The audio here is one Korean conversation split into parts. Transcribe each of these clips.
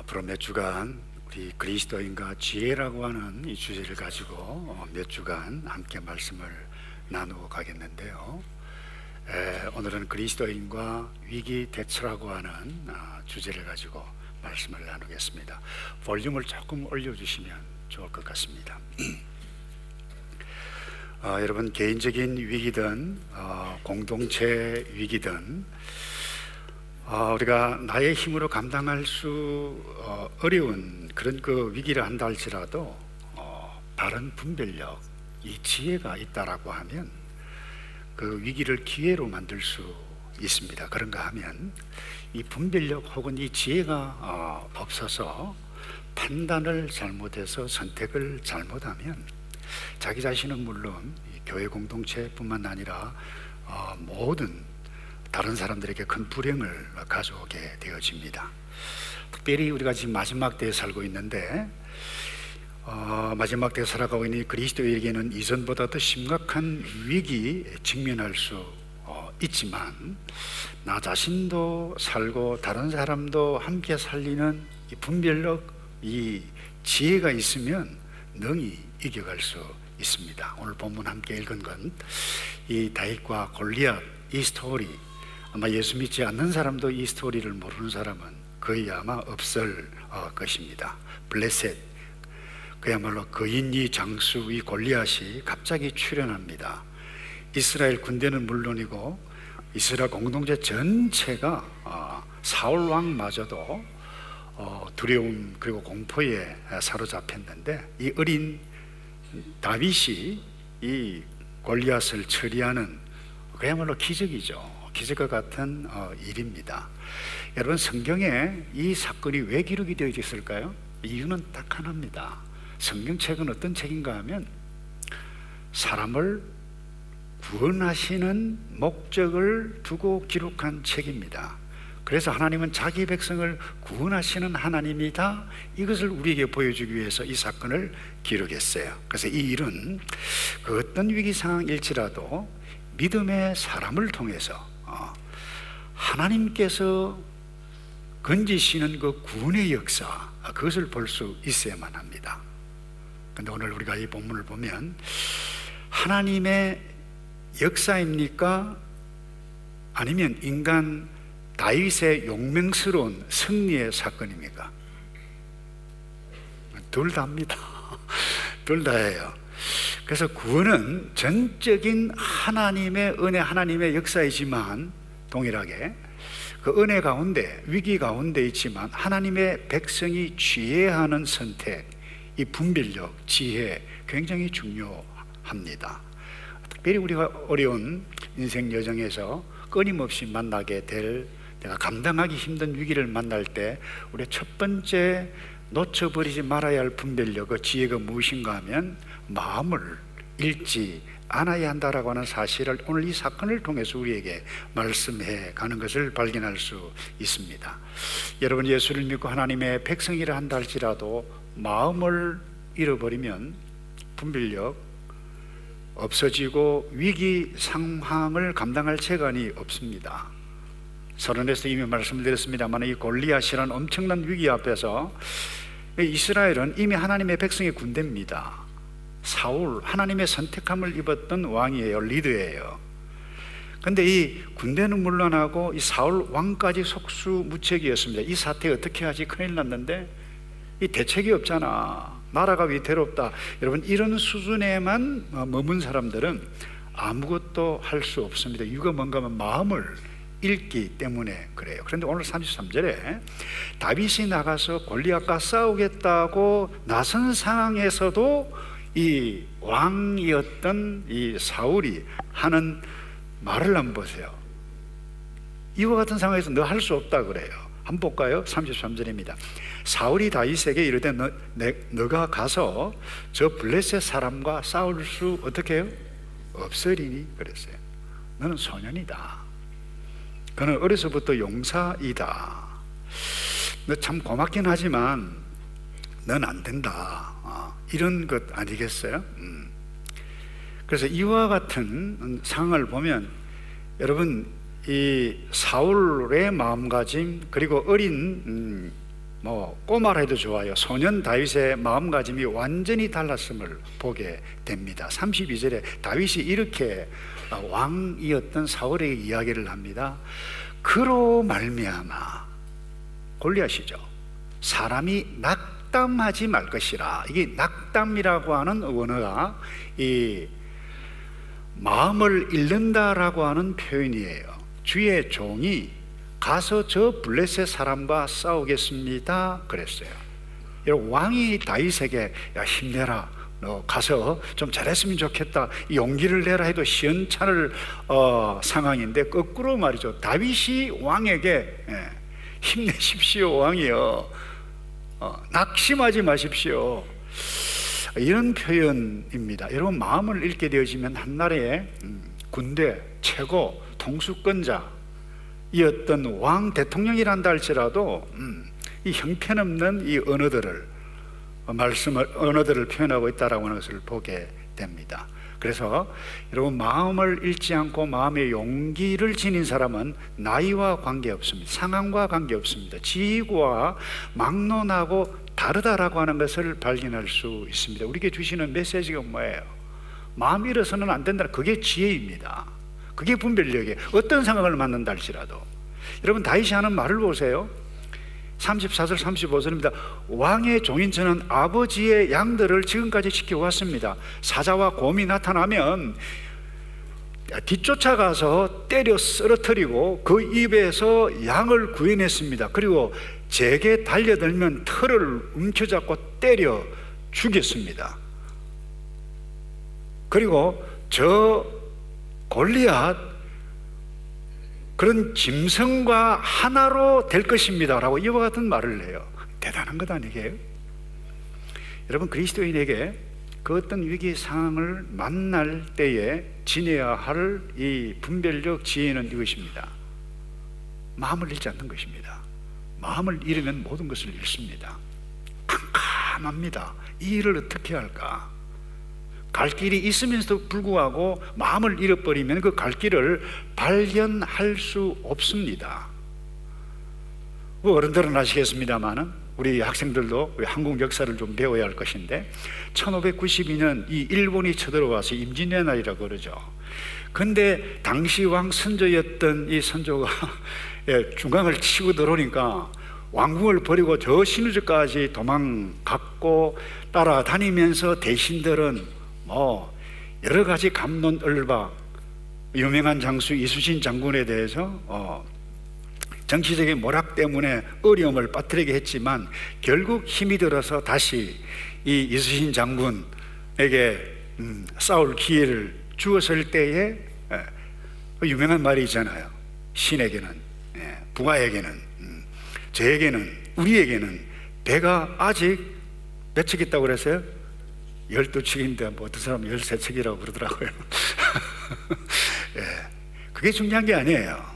앞으로 몇 주간 우리 그리스도인과 지혜라고 하는 이 주제를 가지고 몇 주간 함께 말씀을 나누어 가겠는데요. 오늘은 그리스도인과 위기 대처라고 하는 주제를 가지고 말씀을 나누겠습니다. 볼륨을 조금 올려주시면 좋을 것 같습니다. 여러분, 개인적인 위기든 공동체 위기든 우리가 나의 힘으로 감당할 수 어려운 그런 그 위기를 한다 할지라도 바른 분별력, 이 지혜가 있다라고 하면 그 위기를 기회로 만들 수 있습니다. 그런가 하면 이 분별력 혹은 이 지혜가 없어서 판단을 잘못해서 선택을 잘못하면 자기 자신은 물론 교회 공동체뿐만 아니라 모든 다른 사람들에게 큰 불행을 가져오게 되어집니다. 특별히 우리가 지금 마지막 때에 살고 있는데 마지막 때에 살아가고 있는 그리스도에게는 이전보다 더 심각한 위기에 직면할 수 있지만 나 자신도 살고 다른 사람도 함께 살리는 이 분별력, 이 지혜가 있으면 능히 이겨갈 수 있습니다. 오늘 본문 함께 읽은 건 이 다윗과 골리앗 이 스토리, 아마 예수 믿지 않는 사람도 이 스토리를 모르는 사람은 거의 아마 없을 것입니다. 블레셋, 그야말로 거인이 장수 이 골리앗이 갑자기 출현합니다. 이스라엘 군대는 물론이고 이스라엘 공동체 전체가 사울 왕마저도 두려움 그리고 공포에 사로잡혔는데 이 어린 다윗이 이 골리앗을 처리하는 그야말로 기적이죠. 기적과 같은 일입니다. 여러분, 성경에 이 사건이 왜 기록이 되어 있을까요? 이유는 딱 하나입니다. 성경책은 어떤 책인가 하면 사람을 구원하시는 목적을 두고 기록한 책입니다. 그래서 하나님은 자기 백성을 구원하시는 하나님이다, 이것을 우리에게 보여주기 위해서 이 사건을 기록했어요. 그래서 이 일은 그 어떤 위기 상황일지라도 믿음의 사람을 통해서 하나님께서 건지시는 그 구원의 역사, 그것을 볼 수 있어야만 합니다. 그런데 오늘 우리가 이 본문을 보면 하나님의 역사입니까? 아니면 인간 다윗의 용맹스러운 승리의 사건입니까? 둘 다입니다. 둘 다예요. 그래서 구원은 전적인 하나님의 은혜, 하나님의 역사이지만 동일하게 그 은혜 가운데, 위기 가운데 있지만 하나님의 백성이 취해야 하는 선택, 이 분별력, 지혜 굉장히 중요합니다. 특별히 우리가 어려운 인생 여정에서 끊임없이 만나게 될, 내가 감당하기 힘든 위기를 만날 때 우리의 첫 번째 놓쳐버리지 말아야 할 분별력, 그 지혜가 무엇인가 하면 마음을 읽지 않아야 한다라고 하는 사실을 오늘 이 사건을 통해서 우리에게 말씀해 가는 것을 발견할 수 있습니다. 여러분, 예수를 믿고 하나님의 백성이라 한다 할지라도 마음을 잃어버리면 분별력 없어지고 위기 상황을 감당할 재간이 없습니다. 서론에서 이미 말씀드렸습니다만 이 골리앗이라는 엄청난 위기 앞에서 이스라엘은 이미 하나님의 백성의 군대입니다. 사울, 하나님의 선택함을 입었던 왕이에요. 리더예요. 그런데 이 군대는 물러나고 이 사울 왕까지 속수무책이었습니다. 이 사태 어떻게 하지? 큰일 났는데 이 대책이 없잖아, 나라가 위태롭다. 여러분, 이런 수준에만 머문 사람들은 아무것도 할 수 없습니다. 이유가 뭔가 하면 마음을 읽기 때문에 그래요. 그런데 오늘 33절에 다윗이 나가서 골리앗과 싸우겠다고 나선 상황에서도 이 왕이었던 이 사울이 하는 말을 한번 보세요. 이와 같은 상황에서 너 할 수 없다 그래요. 한번 볼까요? 33절입니다. 사울이 다윗에게 이르되 너가 가서 저 블레셋 사람과 싸울 수 어떻게 해요? 없으리니 그랬어요. 너는 소년이다. 그는 어려서부터 용사이다. 너 참 고맙긴 하지만 넌 안 된다. 이런 것 아니겠어요? 그래서 이와 같은 상황을 보면 여러분, 이 사울의 마음가짐 그리고 어린 뭐 꼬마라 해도 좋아요. 소년 다윗의 마음가짐이 완전히 달랐음을 보게 됩니다. 32절에 다윗이 이렇게 왕이었던 사울에게 이야기를 합니다. 그로 말미암아 골리앗이죠. 사람이 낙담하지 말 것이라. 이게 낙담이라고 하는 원어가 이 마음을 잃는다라고 하는 표현이에요. 주의 종이 가서 저 블레셋 사람과 싸우겠습니다 그랬어요. 여러분, 왕이 다윗에게 야 힘내라, 너 가서 좀 잘했으면 좋겠다, 용기를 내라 해도 시원찮을 상황인데 거꾸로 말이죠. 다윗이 왕에게 힘내십시오 왕이여, 낙심하지 마십시오, 이런 표현입니다. 여러분, 마음을 잃게 되어지면 한나라의 군대 최고 통수권자 이었던 왕 대통령이란다 할지라도 이 형편없는 이 언어들을 표현하고 있다라고 하는 것을 보게 됩니다. 그래서 여러분, 마음을 잃지 않고 마음의 용기를 지닌 사람은 나이와 관계없습니다. 상황과 관계없습니다. 지위와 막론하고 다르다라고 하는 것을 발견할 수 있습니다. 우리에게 주시는 메시지가 뭐예요? 마음 잃어서는 안 된다. 그게 지혜입니다. 그게 분별력이에요. 어떤 상황을 만난다 할지라도. 여러분, 다윗이 하는 말을 보세요. 34절 35절입니다. 왕의 종인 저는 아버지의 양들을 지금까지 지켜왔습니다. 사자와 곰이 나타나면 뒤쫓아가서 때려 쓰러뜨리고 그 입에서 양을 구해냈습니다. 그리고 제게 달려들면 털을 움켜잡고 때려 죽였습니다. 그리고 저 골리앗 그런 짐승과 하나로 될 것입니다 라고 이와 같은 말을 해요. 대단한 것 아니게요? 여러분, 그리스도인에게 그 어떤 위기 상황을 만날 때에 지녀야 할 이 분별력 지혜는 이것입니다. 마음을 잃지 않는 것입니다. 마음을 잃으면 모든 것을 잃습니다. 캄캄합니다. 이 일을 어떻게 할까? 갈 길이 있으면서도 불구하고 마음을 잃어버리면 그 갈 길을 발견할 수 없습니다. 어른들은 아시겠습니다만은 우리 학생들도 한국 역사를 좀 배워야 할 것인데 1592년 이 일본이 쳐들어와서 임진왜의 날이라고 그러죠. 근데 당시 왕 선조였던 이 선조가 중앙을 치고 들어오니까 왕궁을 버리고 저 신우주까지 도망갔고 따라다니면서 대신들은 뭐 여러 가지 갑론을박, 유명한 장수 이순신 장군에 대해서 정치적인 모략 때문에 어려움을 빠뜨리게 했지만 결국 힘이 들어서 다시 이 이순신 장군에게 싸울 기회를 주었을 때에 유명한 말이 있잖아요. 신에게는, 부하에게는, 저에게는, 우리에게는 배가 아직 몇 척 있다고 그랬어요? 12척인데 뭐 어떤 사람은 13척이라고 그러더라고요. 그게 중요한 게 아니에요.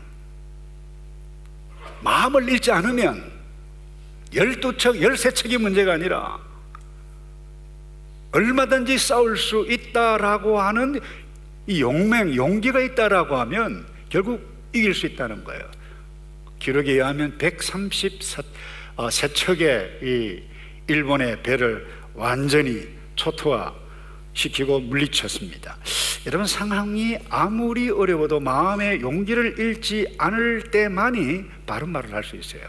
마음을 잃지 않으면 12척, 13척이 문제가 아니라 얼마든지 싸울 수 있다라고 하는 이 용기가 있다라고 하면 결국 이길 수 있다는 거예요. 기록에 의하면 133척의 이 일본의 배를 완전히 초토화시키고 물리쳤습니다. 여러분, 상황이 아무리 어려워도 마음의 용기를 잃지 않을 때만이 바른 말을 할 수 있어요.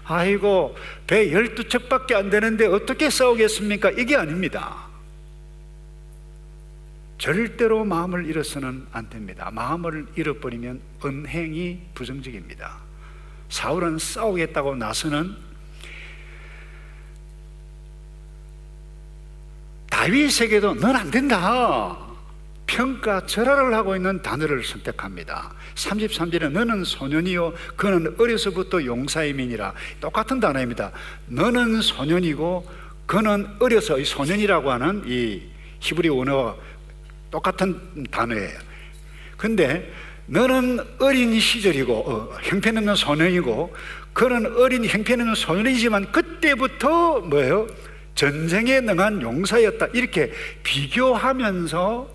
아이고, 배 12척밖에 안 되는데 어떻게 싸우겠습니까? 이게 아닙니다. 절대로 마음을 잃어서는 안 됩니다. 마음을 잃어버리면 언행이 부정적입니다. 사울은 싸우겠다고 나서는 다윗에게도 넌 안 된다, 평가절하를 하고 있는 단어를 선택합니다. 33절에 너는 소년이요 그는 어려서부터 용사임이니라. 똑같은 단어입니다. 너는 소년이고 그는 어려서, 이 소년이라고 하는 이 히브리 원어와 똑같은 단어예요. 근데 너는 어린 시절이고 형편없는 소년이고 그는 어린 형편없는 소년이지만 그때부터 뭐예요? 전쟁에 능한 용사였다. 이렇게 비교하면서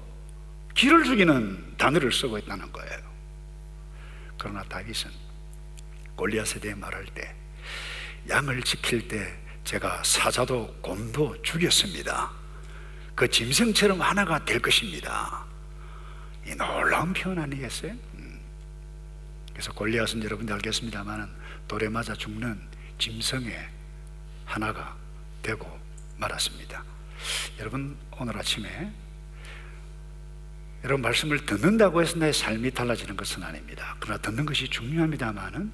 기를 죽이는 단어를 쓰고 있다는 거예요. 그러나 다윗은 골리앗에 대해 말할 때 양을 지킬 때 제가 사자도 곰도 죽였습니다. 그 짐승처럼 하나가 될 것입니다. 이 놀라운 표현 아니겠어요? 그래서 골리앗은 여러분들 알겠습니다만 돌에 맞아 죽는 짐승의 하나가 되고 말았습니다. 여러분, 오늘 아침에 여러분 말씀을 듣는다고 해서 나의 삶이 달라지는 것은 아닙니다. 그러나 듣는 것이 중요합니다만은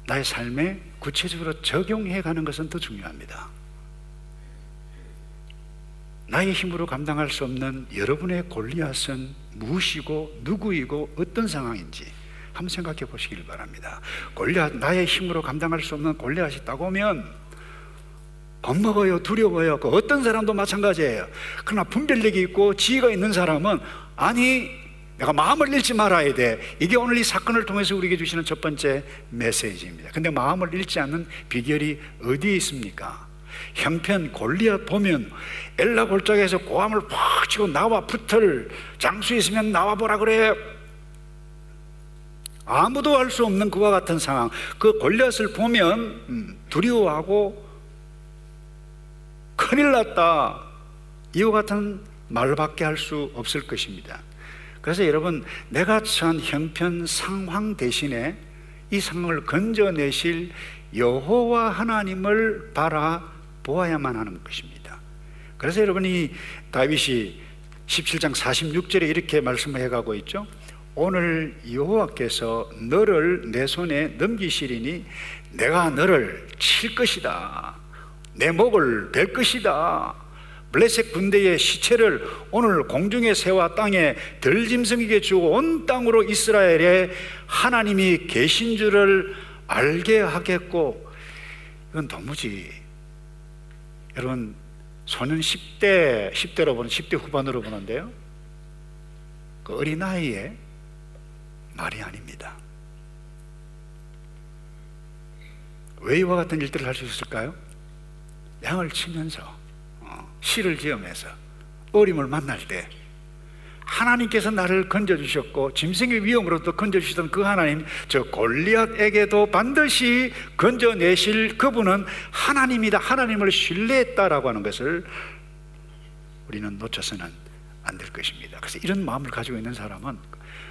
나의 삶에 구체적으로 적용해 가는 것은 더 중요합니다. 나의 힘으로 감당할 수 없는 여러분의 골리앗은 무엇이고 누구이고 어떤 상황인지 한번 생각해 보시길 바랍니다. 골리앗, 나의 힘으로 감당할 수 없는 골리앗이 있다고 하면 겁먹어요, 두려워요. 그 어떤 사람도 마찬가지예요. 그러나 분별력이 있고 지혜가 있는 사람은 아니, 내가 마음을 잃지 말아야 돼. 이게 오늘 이 사건을 통해서 우리에게 주시는 첫 번째 메시지입니다. 근데 마음을 잃지 않는 비결이 어디에 있습니까? 형편 골리앗 보면 엘라 골짜기에서 고함을 팍 치고 나와 붙을 장수 있으면 나와보라 그래. 아무도 알 수 없는 그와 같은 상황, 그 골리앗을 보면 두려워하고 큰일 났다, 이와 같은 말밖에 할 수 없을 것입니다. 그래서 여러분, 내가 처한 형편 상황 대신에 이 상황을 건져내실 여호와 하나님을 바라보아야만 하는 것입니다. 그래서 여러분이 다윗이 17장 46절에 이렇게 말씀을 해가고 있죠. 오늘 여호와께서 너를 내 손에 넘기시리니 내가 너를 칠 것이다, 내 목을 벨 것이다. 블레셋 군대의 시체를 오늘 공중의 새와 땅에 들짐승에게 주고 온 땅으로 이스라엘에 하나님이 계신 줄을 알게 하겠고. 이건 도무지, 여러분, 소년 10대로 보는, 10대 후반으로 보는데요, 그 어린아이의 말이 아닙니다. 왜 이와 같은 일들을 할 수 있을까요? 양을 치면서, 시를 지으면서 어림을 만날 때 하나님께서 나를 건져주셨고 짐승의 위험으로부터 건져주시던 그 하나님, 저 골리앗에게도 반드시 건져내실 그분은 하나님이다, 하나님을 신뢰했다라고 하는 것을 우리는 놓쳐서는 안 될 것입니다. 그래서 이런 마음을 가지고 있는 사람은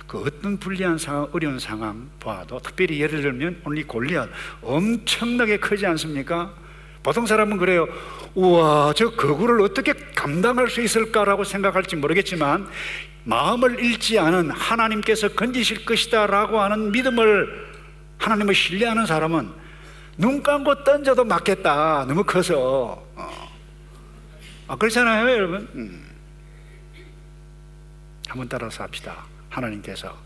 그 어떤 불리한 상황, 어려운 상황 봐도, 특별히 예를 들면 오늘 이 골리앗 엄청나게 크지 않습니까? 보통 사람은 그래요. 우와, 저 거구를 어떻게 감당할 수 있을까라고 생각할지 모르겠지만 마음을 잃지 않은 하나님께서 건지실 것이다 라고 하는 믿음을, 하나님을 신뢰하는 사람은 눈 감고 던져도 맞겠다, 너무 커서. 그렇잖아요 여러분. 한번 따라서 합시다. 하나님께서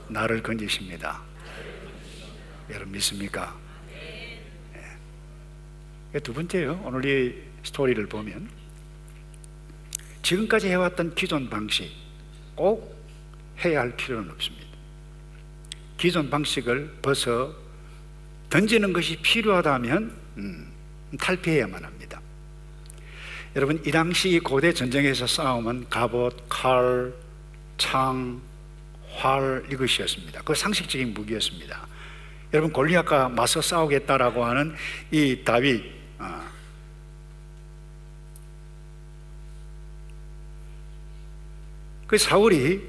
나를 건지십니다. 여러분 믿습니까? 두 번째요, 오늘 이 스토리를 보면 지금까지 해왔던 기존 방식 꼭 해야 할 필요는 없습니다. 기존 방식을 벗어 던지는 것이 필요하다면 탈피해야만 합니다. 여러분, 이 당시 고대 전쟁에서 싸움은 갑옷, 칼, 창, 활, 이것이었습니다. 그 상식적인 무기였습니다. 여러분, 골리앗과 맞서 싸우겠다라고 하는 이 다윗, 그 사울이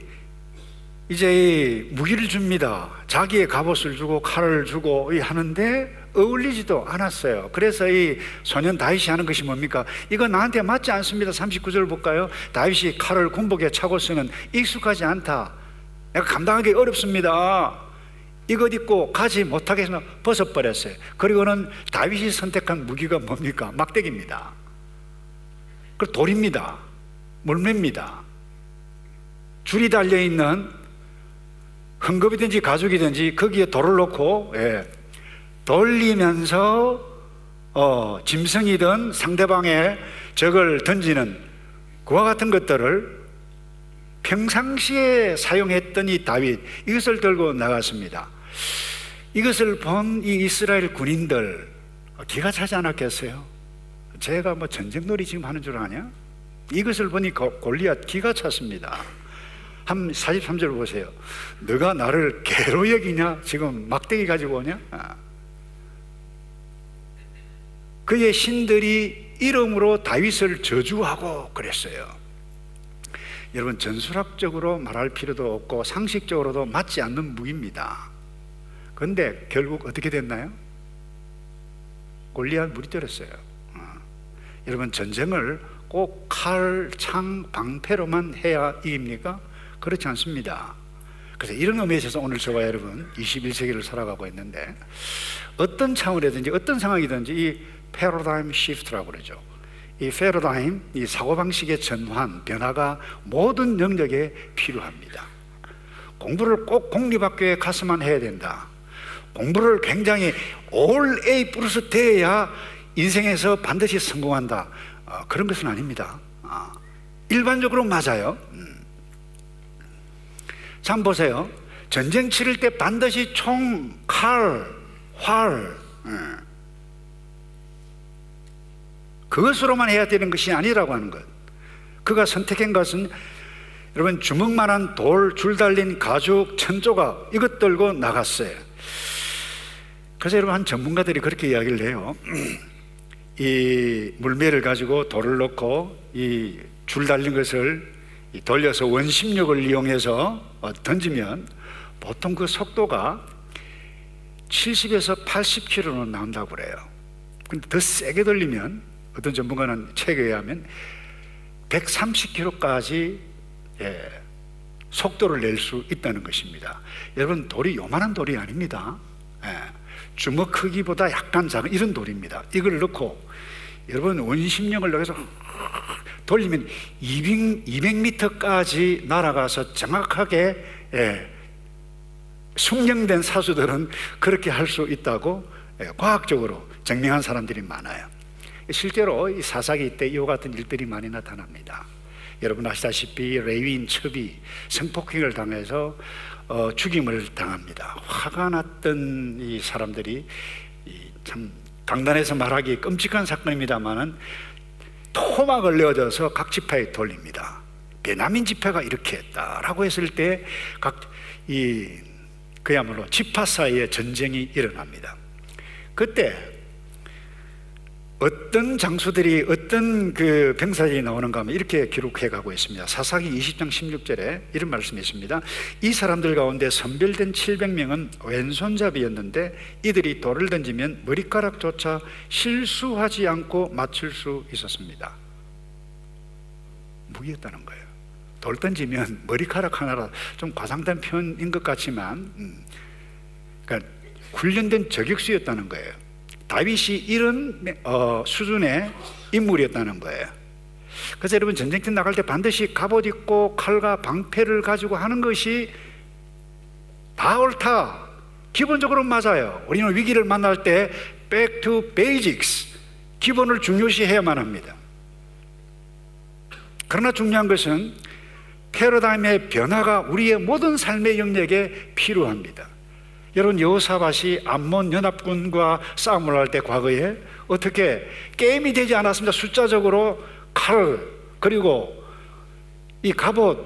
이제 무기를 줍니다. 자기의 갑옷을 주고 칼을 주고 하는데 어울리지도 않았어요. 그래서 이 소년 다윗이 하는 것이 뭡니까? 이거 나한테 맞지 않습니다. 39절 볼까요? 다윗이 칼을 군복에 차고서는 익숙하지 않다, 내가 감당하기 어렵습니다, 이것 입고 가지 못하게 해서 벗어버렸어요. 그리고는 다윗이 선택한 무기가 뭡니까? 막대기입니다. 그 돌입니다. 물매입니다. 줄이 달려있는 헝겊이든지 가죽이든지 거기에 돌을 놓고 돌리면서 짐승이든 상대방의 적을 던지는 그와 같은 것들을 평상시에 사용했던 이 다윗, 이것을 들고 나갔습니다. 이것을 본 이 이스라엘 군인들 기가 차지 않았겠어요? 제가 뭐 전쟁놀이 지금 하는 줄 아냐? 이것을 보니 골리앗 기가 찼습니다. 한 43절 보세요. 너가 나를 개로 여기냐? 지금 막대기 가지고 오냐? 그의 신들이 이름으로 다윗을 저주하고 그랬어요. 여러분, 전술학적으로 말할 필요도 없고 상식적으로도 맞지 않는 무기입니다. 그런데 결국 어떻게 됐나요? 골리앗 무찌르었어요. 여러분, 전쟁을 꼭 칼, 창, 방패로만 해야 이깁니까? 그렇지 않습니다. 그래서 이런 의미에 있어서 오늘 저와 여러분 21세기를 살아가고 있는데, 어떤 차원이든지 어떤 상황이든지 이 패러다임 시프트라고 그러죠. 이 패러다임, 이 사고방식의 전환, 변화가 모든 영역에 필요합니다. 공부를 꼭 공립학교에 가서만 해야 된다, 공부를 굉장히 올 A 플러스 돼야 인생에서 반드시 성공한다, 그런 것은 아닙니다. 일반적으로 맞아요. 참 보세요. 전쟁 치를 때 반드시 총, 칼, 활, 그것으로만 해야 되는 것이 아니라고 하는 것. 그가 선택한 것은 여러분, 주먹만한 돌, 줄 달린 가죽, 천조각, 이것 들고 나갔어요. 그래서 여러분, 한 전문가들이 그렇게 이야기를 해요. 이 물매를 가지고 돌을 넣고 이 줄 달린 것을 돌려서 원심력을 이용해서 던지면 보통 그 속도가 70에서 80km로 나온다고 그래요. 근데 더 세게 돌리면, 어떤 전문가는 책에 의하면 130km까지 속도를 낼 수 있다는 것입니다. 여러분, 돌이 요만한 돌이 아닙니다. 주먹 크기보다 약간 작은 이런 돌입니다. 이걸 넣고 여러분, 원심력을 넣어서 돌리면 200m까지 날아가서 정확하게, 숙련된 사수들은 그렇게 할 수 있다고 과학적으로 증명한 사람들이 많아요. 실제로 이 사사기 때 이와 같은 일들이 많이 나타납니다. 여러분 아시다시피 레위인 첩이 성폭행을 당해서 죽임을 당합니다. 화가 났던 이 사람들이, 참 강단에서 말하기 끔찍한 사건입니다만은 토막을 내어져서 각 지파에 돌립니다. 베냐민 지파가 이렇게 했다라고 했을 때 그야말로 지파 사이에 전쟁이 일어납니다. 그때 어떤 장수들이, 어떤 그 병사들이 나오는가 하면 이렇게 기록해 가고 있습니다. 사사기 20장 16절에 이런 말씀이 있습니다. 이 사람들 가운데 선별된 700명은 왼손잡이였는데 이들이 돌을 던지면 머리카락조차 실수하지 않고 맞출 수 있었습니다. 무기였다는 거예요. 돌 던지면 머리카락 하나라, 좀 과장된 표현인 것 같지만 그러니까 훈련된 저격수였다는 거예요. 다윗이 이런 수준의 인물이었다는 거예요. 그래서 여러분, 전쟁터 나갈 때 반드시 갑옷 입고 칼과 방패를 가지고 하는 것이 다 옳다, 기본적으로 맞아요. 우리는 위기를 만날 때 back to basics, 기본을 중요시해야만 합니다. 그러나 중요한 것은 패러다임의 변화가 우리의 모든 삶의 영역에 필요합니다. 여러분, 여호사밧이 암몬 연합군과 싸움을 할 때 과거에 어떻게 게임이 되지 않았습니다. 숫자적으로 칼, 그리고 이 갑옷,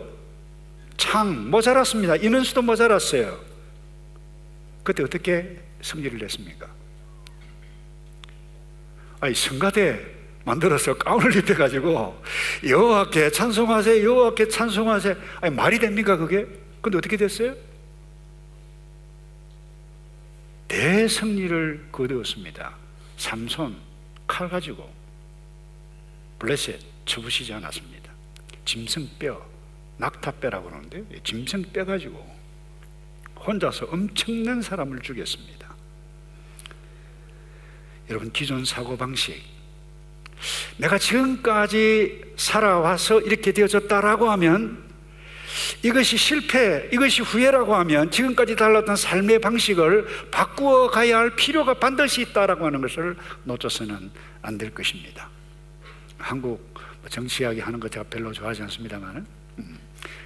창 모자랐습니다. 인원수도 모자랐어요. 그때 어떻게 승리를 냈습니까? 성가대 만들어서 가운을 입혀가지고 여호와께 찬송하세요, 여호와께 찬송하세요. 말이 됩니까 그게? 근데 어떻게 됐어요? 대승리를 거두었습니다. 삼손 칼 가지고 블레셋 쳐부시지 않았습니다. 짐승뼈, 낙타뼈라고 그러는데 짐승뼈 가지고 혼자서 엄청난 사람을 죽였습니다. 여러분, 기존 사고방식, 내가 지금까지 살아와서 이렇게 되어졌다라고 하면, 이것이 실패, 이것이 후회라고 하면 지금까지 달랐던 삶의 방식을 바꾸어 가야 할 필요가 반드시 있다라고 하는 것을 놓쳐서는 안 될 것입니다. 한국 정치 이야기 하는 거 제가 별로 좋아하지 않습니다만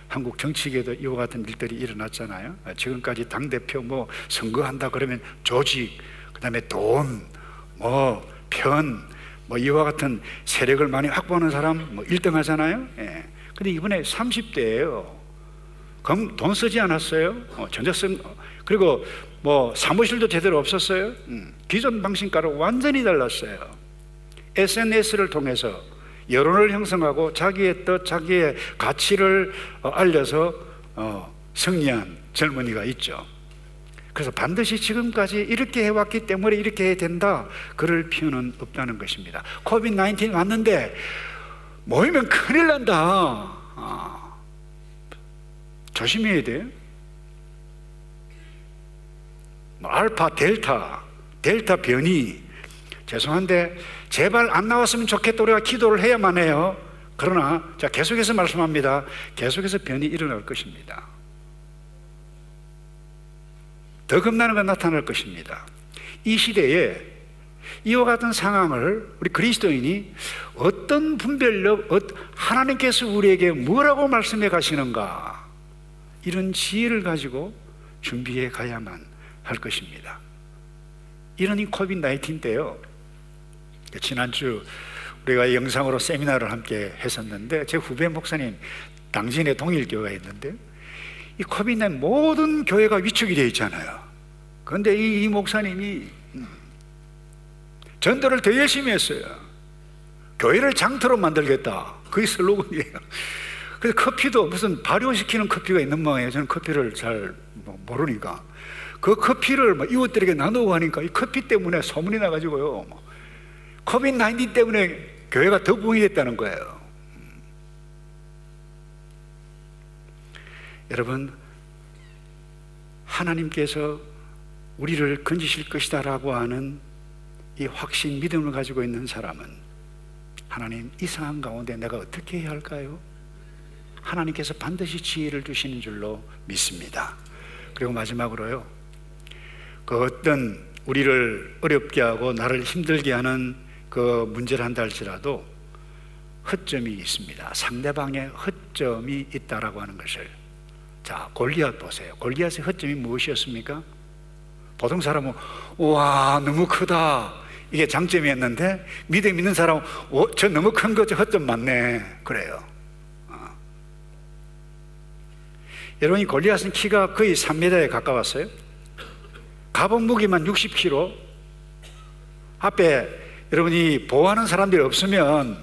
한국 정치계도 이와 같은 일들이 일어났잖아요. 지금까지 당대표 선거한다 그러면 조직, 그 다음에 돈, 편, 이와 같은 세력을 많이 확보하는 사람 1등 하잖아요. 근데 이번에 30대예요. 그럼 돈 쓰지 않았어요? 전자성, 그리고 사무실도 제대로 없었어요. 기존 방식과는 완전히 달랐어요. SNS를 통해서 여론을 형성하고 자기의 뜻, 자기의 가치를 알려서 승리한 젊은이가 있죠. 그래서 반드시 지금까지 이렇게 해왔기 때문에 이렇게 해야 된다, 그럴 필요는 없다는 것입니다. 코비드-19 왔는데 모이면 큰일 난다, 조심해야 돼. 알파, 델타 변이, 죄송한데 제발 안 나왔으면 좋겠다, 우리가 기도를 해야만 해요. 그러나 자, 계속해서 말씀합니다. 계속해서 변이 일어날 것입니다. 더 겁나는 건 나타날 것입니다. 이 시대에 이와 같은 상황을 우리 그리스도인이 어떤 분별력, 하나님께서 우리에게 뭐라고 말씀해 가시는가, 이런 지혜를 가지고 준비해 가야만 할 것입니다. 이런 이 코비드-19 때요, 지난주 우리가 영상으로 세미나를 함께 했었는데, 제 후배 목사님 당진에 동일교회가 있는데, 이 코비드-19 모든 교회가 위축이 되어 있잖아요. 그런데 이 목사님이 전도를 더 열심히 했어요. 교회를 장터로 만들겠다, 그게 슬로건이에요. 그래서 커피도 무슨 발효시키는 커피가 있는 모양이에요. 저는 커피를 잘 모르니까 그 커피를 이웃들에게 나누고 하니까 이 커피 때문에 소문이 나가지고요, 코비드-19 때문에 교회가 더 부흥이 됐다는 거예요. 여러분, 하나님께서 우리를 건지실 것이다 라고 하는 이 확신, 믿음을 가지고 있는 사람은, 하나님, 이 상황 가운데 내가 어떻게 해야 할까요? 하나님께서 반드시 지혜를 주시는 줄로 믿습니다. 그리고 마지막으로요, 그 어떤 우리를 어렵게 하고 나를 힘들게 하는 그 문제를 한다 할지라도 허점이 있습니다. 상대방의 허점이 있다라고 하는 것을, 자, 골리앗 보세요. 골리앗의 허점이 무엇이었습니까? 보통 사람은 우와 너무 크다, 이게 장점이었는데, 믿음 있는 사람은 저 너무 큰 거, 저 허점 많네, 그래요. 여러분, 이 골리앗은 키가 거의 3m에 가까웠어요. 갑옷 무게만 60kg. 앞에 여러분이 보호하는 사람들이 없으면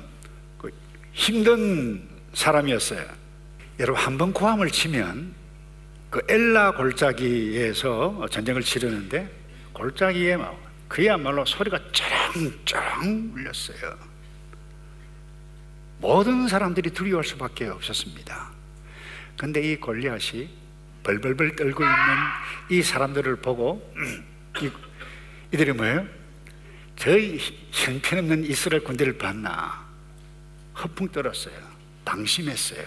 힘든 사람이었어요. 여러분, 한번 고함을 치면, 그 엘라 골짜기에서 전쟁을 치르는데 골짜기에 그야말로 소리가 쩌렁쩌렁 울렸어요. 모든 사람들이 두려워할 수밖에 없었습니다. 그런데 이 골리앗이 벌벌벌 떨고 있는 이 사람들을 보고 이들이 뭐예요? 저희 형편없는 이스라엘 군대를 봤나, 허풍 떨었어요. 방심했어요.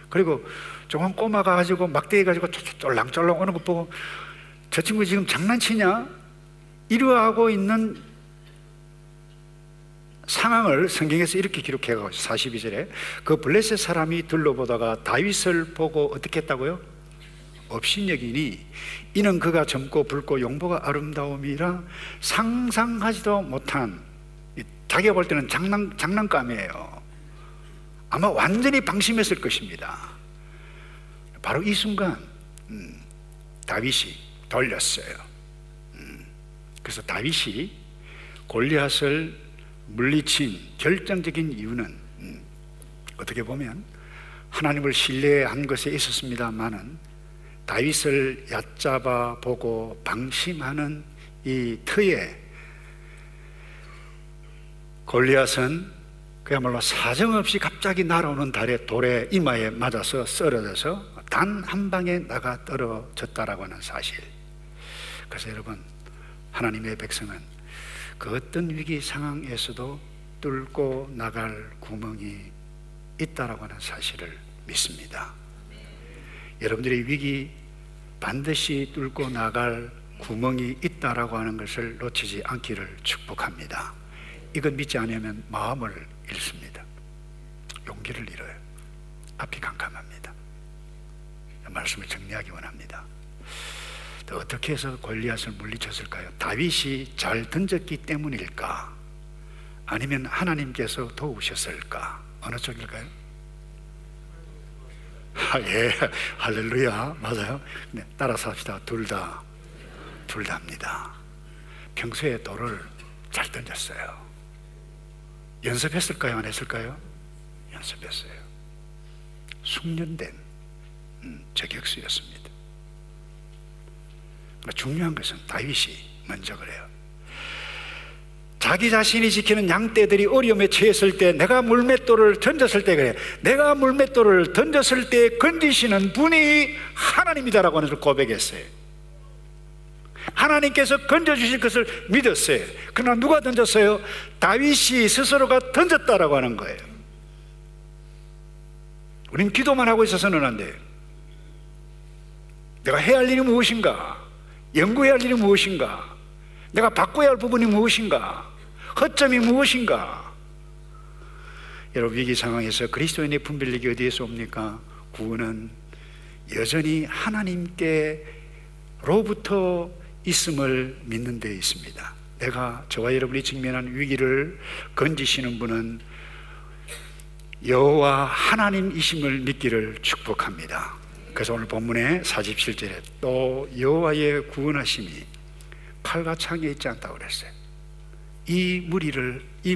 그리고 조금 꼬마가 가지고 막대기 가지고 쫄랑쫄랑 오는 거 보고, 저 친구 지금 장난치냐? 이러하고 있는 상황을 성경에서 이렇게 기록해가지고 42절에 그 블레셋 사람이 둘러보다가 다윗을 보고 어떻게 했다고요? 업신여기니 이는 그가 젊고 붉고 용보가 아름다움이라 상상하지도 못한, 자기가 볼 때는 장난감이에요. 아마 완전히 방심했을 것입니다. 바로 이 순간 다윗이 돌렸어요. 그래서 다윗이 골리앗을 물리친 결정적인 이유는 어떻게 보면 하나님을 신뢰한 것에 있었습니다만은, 다윗을 얕잡아 보고 방심하는 이 터에 골리앗은 그야말로 사정없이 갑자기 날아오는 돌에 이마에 맞아서 쓰러져서 단 한 방에 나가 떨어졌다라고 하는 사실. 그래서 여러분, 하나님의 백성은 그 어떤 위기 상황에서도 뚫고 나갈 구멍이 있다라고 하는 사실을 믿습니다. 여러분들의 위기, 반드시 뚫고 나갈 구멍이 있다라고 하는 것을 놓치지 않기를 축복합니다. 이건 믿지 않으면 마음을 잃습니다. 용기를 잃어요. 앞이 캄캄합니다. 말씀을 정리하기 원합니다. 또 어떻게 해서 골리앗을 물리쳤을까요? 다윗이 잘 던졌기 때문일까? 아니면 하나님께서 도우셨을까? 어느 쪽일까요? 예, 할렐루야, 맞아요. 네, 따라서 합시다. 둘 다입니다. 평소에 돌을 잘 던졌어요. 연습했을까요? 안 했을까요? 연습했어요. 숙련된 저격수였습니다. 중요한 것은 다윗이 먼저 그래요. 자기 자신이 지키는 양떼들이 어려움에 처했을 때, 내가 물맷돌을 던졌을 때 그래요. 내가 물맷돌을 던졌을 때 건지시는 분이 하나님이다라고 하는 것을 고백했어요. 하나님께서 건져주실 것을 믿었어요. 그러나 누가 던졌어요? 다윗이 스스로가 던졌다라고 하는 거예요. 우린 기도만 하고 있어서는 안 돼요. 내가 해야 할 일이 무엇인가? 연구해야 할 일이 무엇인가? 내가 바꿔야 할 부분이 무엇인가? 허점이 무엇인가? 여러분, 위기 상황에서 그리스도인의 분별력이 어디에서 옵니까? 구원은 여전히 하나님께로부터 있음을 믿는 데 있습니다. 내가, 저와 여러분이 직면한 위기를 건지시는 분은 여호와 하나님이심을 믿기를 축복합니다. 그래서 오늘 본문의 47절에 또 여호와의 구원하심이 칼과 창에 있지 않다고 그랬어요. 이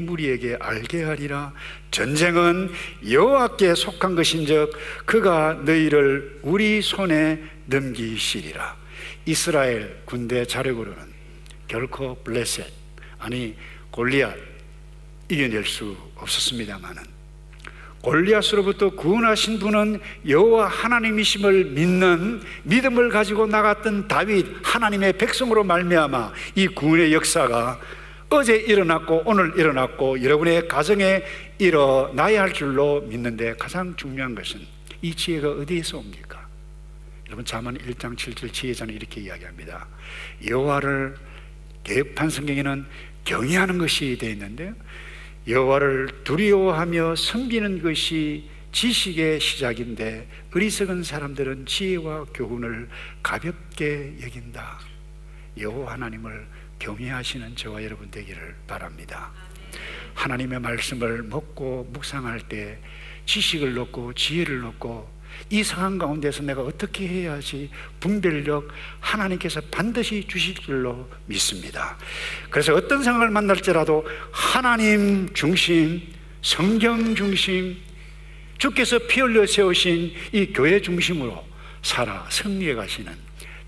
무리에게 알게 하리라. 전쟁은 여호와께 속한 것인즉 그가 너희를 우리 손에 넘기시리라. 이스라엘 군대 자력으로는 결코 블레셋, 아니 골리앗 이겨낼 수 없었습니다마는 골리앗으로부터 구원하신 분은 여호와 하나님이심을 믿는 믿음을 가지고 나갔던 다윗, 하나님의 백성으로 말미암아 이 구원의 역사가 어제 일어났고 오늘 일어났고 여러분의 가정에 일어나야 할 줄로 믿는데, 가장 중요한 것은 이 지혜가 어디에서 옵니까? 여러분, 잠언 1장 7절 지혜자는 이렇게 이야기합니다. 여호와를, 개역판 성경에는 경외하는 것이 되어 있는데요, 여호와를 두려워하며 섬기는 것이 지식의 시작인데 어리석은 사람들은 지혜와 교훈을 가볍게 여긴다. 여호와 하나님을 경외하시는 저와 여러분 되기를 바랍니다. 하나님의 말씀을 먹고 묵상할 때 지식을 얻고 지혜를 얻고 이 상황 가운데서 내가 어떻게 해야지 분별력 하나님께서 반드시 주실 줄로 믿습니다. 그래서 어떤 상황을 만날지라도 하나님 중심, 성경 중심, 주께서 피 흘려 세우신 이 교회 중심으로 살아 승리해 가시는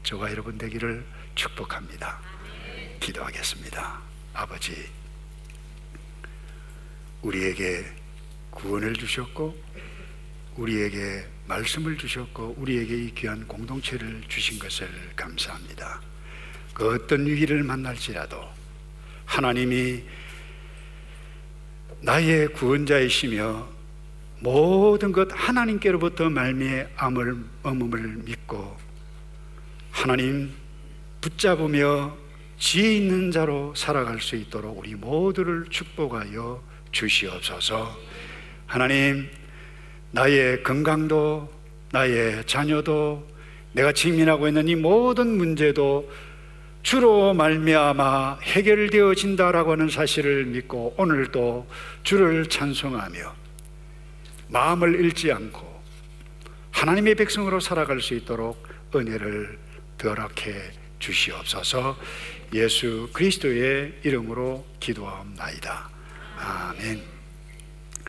저와 여러분 되기를 축복합니다. 기도하겠습니다. 아버지, 우리에게 구원을 주셨고 우리에게 말씀을 주셨고 우리에게 이 귀한 공동체를 주신 것을 감사합니다. 그 어떤 위기를 만날지라도 하나님이 나의 구원자이시며 모든 것 하나님께로부터 말미암음을 믿고 하나님 붙잡으며 지혜 있는 자로 살아갈 수 있도록 우리 모두를 축복하여 주시옵소서. 하나님, 나의 건강도 나의 자녀도 내가 직면하고 있는 이 모든 문제도 주로 말미암아 해결되어진다라고 하는 사실을 믿고 오늘도 주를 찬송하며 마음을 잃지 않고 하나님의 백성으로 살아갈 수 있도록 은혜를 허락해 주시옵소서. 예수 그리스도의 이름으로 기도하옵나이다. 아멘.